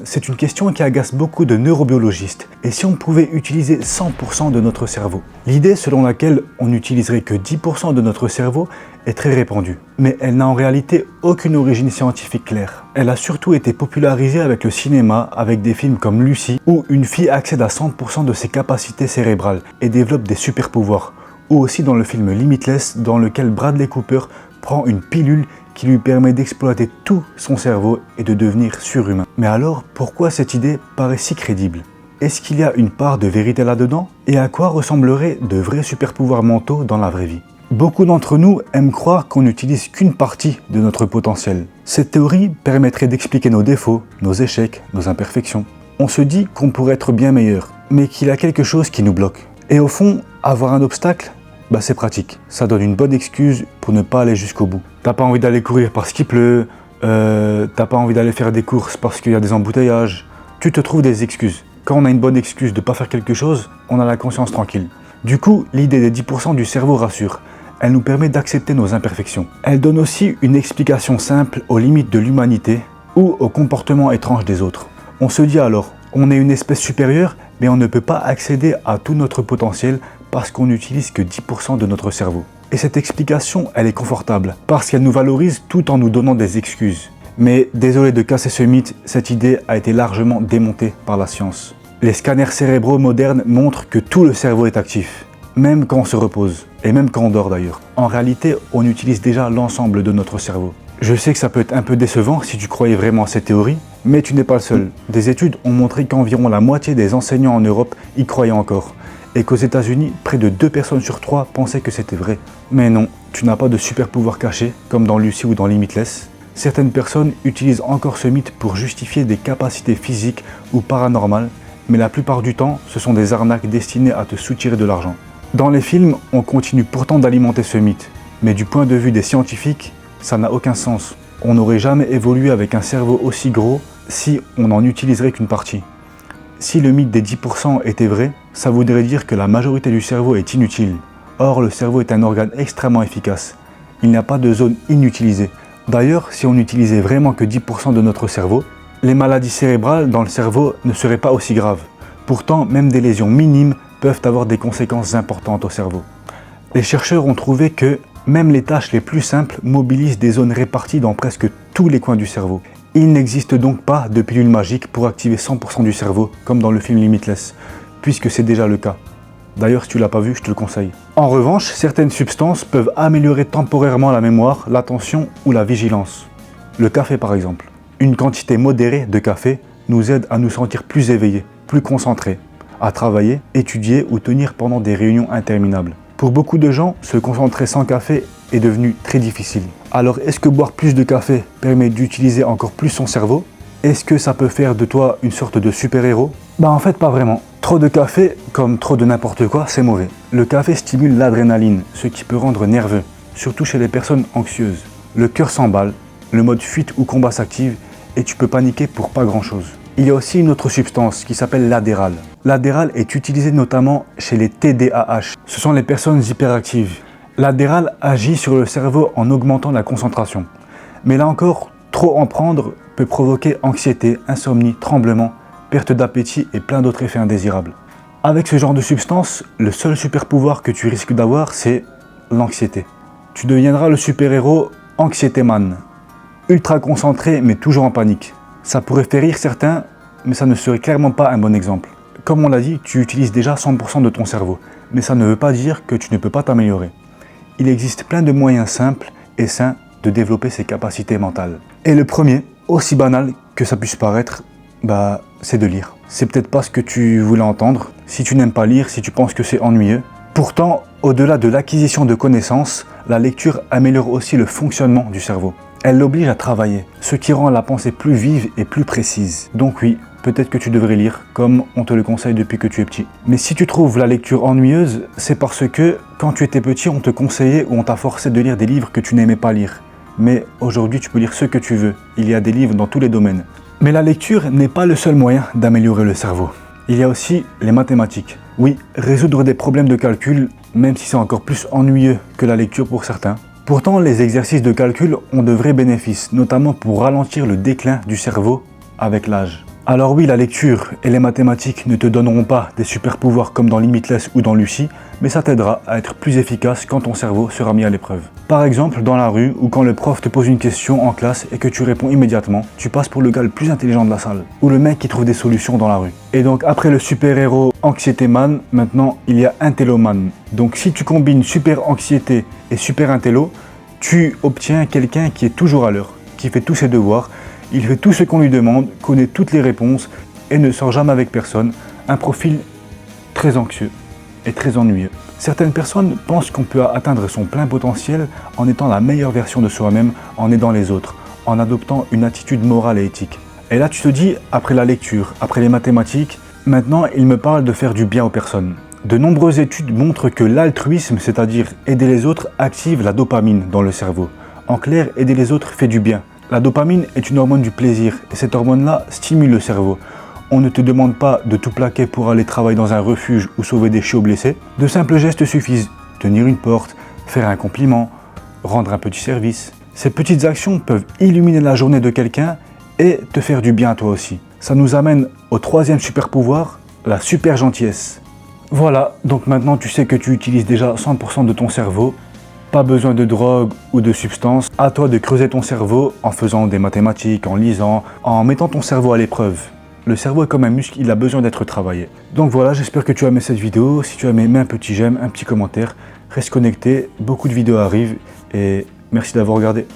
c'est une question qui agace beaucoup de neurobiologistes. Et si on pouvait utiliser 100% de notre cerveau? L'idée selon laquelle on n'utiliserait que 10% de notre cerveau est très répandue. Mais elle n'a en réalité aucune origine scientifique claire. Elle a surtout été popularisée avec le cinéma, avec des films comme Lucy, où une fille accède à 100% de ses capacités cérébrales et développe des super pouvoirs. Ou aussi dans le film Limitless, dans lequel Bradley Cooper prend une pilule qui lui permet d'exploiter tout son cerveau et de devenir surhumain. Mais alors, pourquoi cette idée paraît si crédible? Est-ce qu'il y a une part de vérité là-dedans? Et à quoi ressembleraient de vrais super-pouvoirs mentaux dans la vraie vie? Beaucoup d'entre nous aiment croire qu'on n'utilise qu'une partie de notre potentiel. Cette théorie permettrait d'expliquer nos défauts, nos échecs, nos imperfections. On se dit qu'on pourrait être bien meilleur, mais qu'il y a quelque chose qui nous bloque. Et au fond, avoir un obstacle, c'est pratique. Ça donne une bonne excuse pour ne pas aller jusqu'au bout. T'as pas envie d'aller courir parce qu'il pleut, t'as pas envie d'aller faire des courses parce qu'il y a des embouteillages. Tu te trouves des excuses. Quand on a une bonne excuse de ne pas faire quelque chose, on a la conscience tranquille. Du coup, l'idée des 10% du cerveau rassure. Elle nous permet d'accepter nos imperfections. Elle donne aussi une explication simple aux limites de l'humanité ou au comportement étrange des autres. On se dit alors, on est une espèce supérieure, mais on ne peut pas accéder à tout notre potentiel parce qu'on n'utilise que 10% de notre cerveau. Et cette explication, elle est confortable, parce qu'elle nous valorise tout en nous donnant des excuses. Mais désolé de casser ce mythe, cette idée a été largement démontée par la science. Les scanners cérébraux modernes montrent que tout le cerveau est actif, même quand on se repose, et même quand on dort d'ailleurs. En réalité, on utilise déjà l'ensemble de notre cerveau. Je sais que ça peut être un peu décevant si tu croyais vraiment à cette théorie, mais tu n'es pas le seul. Des études ont montré qu'environ la moitié des enseignants en Europe y croyaient encore. Et qu'aux États-Unis, près de 2 personnes sur 3 pensaient que c'était vrai. Mais non, tu n'as pas de super pouvoir caché, comme dans Lucy ou dans Limitless. Certaines personnes utilisent encore ce mythe pour justifier des capacités physiques ou paranormales, mais la plupart du temps, ce sont des arnaques destinées à te soutirer de l'argent. Dans les films, on continue pourtant d'alimenter ce mythe, mais du point de vue des scientifiques, ça n'a aucun sens. On n'aurait jamais évolué avec un cerveau aussi gros si on n'en utiliserait qu'une partie. Si le mythe des 10% était vrai, ça voudrait dire que la majorité du cerveau est inutile. Or, le cerveau est un organe extrêmement efficace. Il n'y a pas de zone inutilisée. D'ailleurs, si on n'utilisait vraiment que 10% de notre cerveau, les maladies cérébrales dans le cerveau ne seraient pas aussi graves. Pourtant, même des lésions minimes peuvent avoir des conséquences importantes au cerveau. Les chercheurs ont trouvé que même les tâches les plus simples mobilisent des zones réparties dans presque tous les coins du cerveau. Il n'existe donc pas de pilule magique pour activer 100% du cerveau, comme dans le film Limitless, puisque c'est déjà le cas. D'ailleurs, si tu l'as pas vu, je te le conseille. En revanche, certaines substances peuvent améliorer temporairement la mémoire, l'attention ou la vigilance. Le café par exemple. Une quantité modérée de café nous aide à nous sentir plus éveillés, plus concentrés, à travailler, étudier ou tenir pendant des réunions interminables. Pour beaucoup de gens, se concentrer sans café est devenu très difficile. Alors, est-ce que boire plus de café permet d'utiliser encore plus son cerveau? Est-ce que ça peut faire de toi une sorte de super-héros? En fait, pas vraiment. Trop de café, comme trop de n'importe quoi, c'est mauvais. Le café stimule l'adrénaline, ce qui peut rendre nerveux, surtout chez les personnes anxieuses. Le cœur s'emballe, le mode fuite ou combat s'active et tu peux paniquer pour pas grand-chose. Il y a aussi une autre substance qui s'appelle l'adéral. L'adéral est utilisé notamment chez les TDAH. Ce sont les personnes hyperactives. L'adéral agit sur le cerveau en augmentant la concentration. Mais là encore, trop en prendre peut provoquer anxiété, insomnie, tremblement, perte d'appétit et plein d'autres effets indésirables. Avec ce genre de substance, le seul super pouvoir que tu risques d'avoir, c'est l'anxiété. Tu deviendras le super-héros anxiété-man. Ultra concentré mais toujours en panique. Ça pourrait faire rire certains, mais ça ne serait clairement pas un bon exemple. Comme on l'a dit, tu utilises déjà 100% de ton cerveau, mais ça ne veut pas dire que tu ne peux pas t'améliorer. Il existe plein de moyens simples et sains de développer ses capacités mentales. Et le premier, aussi banal que ça puisse paraître, c'est de lire. C'est peut-être pas ce que tu voulais entendre, si tu n'aimes pas lire, si tu penses que c'est ennuyeux. Pourtant, au-delà de l'acquisition de connaissances, la lecture améliore aussi le fonctionnement du cerveau. Elle l'oblige à travailler, ce qui rend la pensée plus vive et plus précise. Donc oui, peut-être que tu devrais lire, comme on te le conseille depuis que tu es petit. Mais si tu trouves la lecture ennuyeuse, c'est parce que, quand tu étais petit, on te conseillait ou on t'a forcé de lire des livres que tu n'aimais pas lire. Mais aujourd'hui, tu peux lire ce que tu veux. Il y a des livres dans tous les domaines. Mais la lecture n'est pas le seul moyen d'améliorer le cerveau. Il y a aussi les mathématiques. Oui, résoudre des problèmes de calcul, même si c'est encore plus ennuyeux que la lecture pour certains. Pourtant, les exercices de calcul ont de vrais bénéfices, notamment pour ralentir le déclin du cerveau avec l'âge. Alors oui, la lecture et les mathématiques ne te donneront pas des super pouvoirs comme dans Limitless ou dans Lucie, mais ça t'aidera à être plus efficace quand ton cerveau sera mis à l'épreuve. Par exemple, dans la rue ou quand le prof te pose une question en classe et que tu réponds immédiatement, tu passes pour le gars le plus intelligent de la salle, ou le mec qui trouve des solutions dans la rue. Et donc après le super-héros anxiété-man, maintenant il y a intelloman. Donc si tu combines super anxiété et super intello, tu obtiens quelqu'un qui est toujours à l'heure, qui fait tous ses devoirs. Il fait tout ce qu'on lui demande, connaît toutes les réponses et ne sort jamais avec personne. Un profil très anxieux et très ennuyeux. Certaines personnes pensent qu'on peut atteindre son plein potentiel en étant la meilleure version de soi-même, en aidant les autres, en adoptant une attitude morale et éthique. Et là tu te dis, après la lecture, après les mathématiques, maintenant il me parle de faire du bien aux personnes. De nombreuses études montrent que l'altruisme, c'est-à-dire aider les autres, active la dopamine dans le cerveau. En clair, aider les autres fait du bien. La dopamine est une hormone du plaisir et cette hormone-là stimule le cerveau. On ne te demande pas de tout plaquer pour aller travailler dans un refuge ou sauver des chiots blessés. De simples gestes suffisent. Tenir une porte, faire un compliment, rendre un petit service. Ces petites actions peuvent illuminer la journée de quelqu'un et te faire du bien à toi aussi. Ça nous amène au troisième super pouvoir, la super gentillesse. Voilà, donc maintenant tu sais que tu utilises déjà 100% de ton cerveau. Pas besoin de drogue ou de substances. À toi de creuser ton cerveau en faisant des mathématiques, en lisant, en mettant ton cerveau à l'épreuve. Le cerveau est comme un muscle, il a besoin d'être travaillé. Donc voilà, j'espère que tu as aimé cette vidéo. Si tu as aimé, mets un petit j'aime, un petit commentaire. Reste connecté, beaucoup de vidéos arrivent et merci d'avoir regardé.